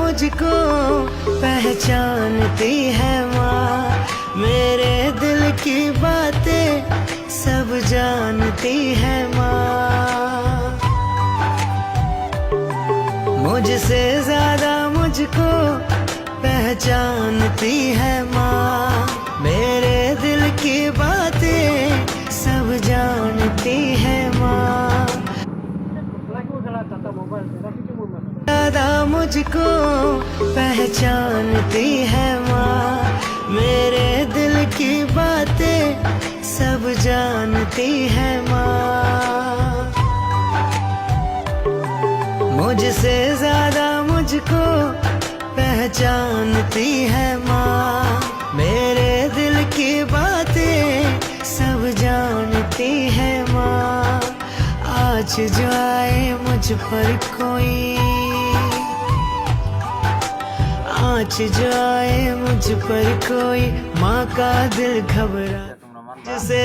मुझको पहचानती है माँ, मेरे दिल की बातें सब जानती है माँ। मुझसे ज्यादा मुझको पहचानती है माँ, मेरे दिल की बातें सब जानती है माँ। ज्यादा मुझको पहचानती है माँ, मेरे दिल की बातें सब जानती है माँ। मुझसे ज्यादा मुझको पहचानती है माँ, मेरे दिल की बातें सब जानती है माँ। आज जो आए मुझ पर कोई, आज जो आए मुझ पर कोई, माँ का दिल घबरा। जिसे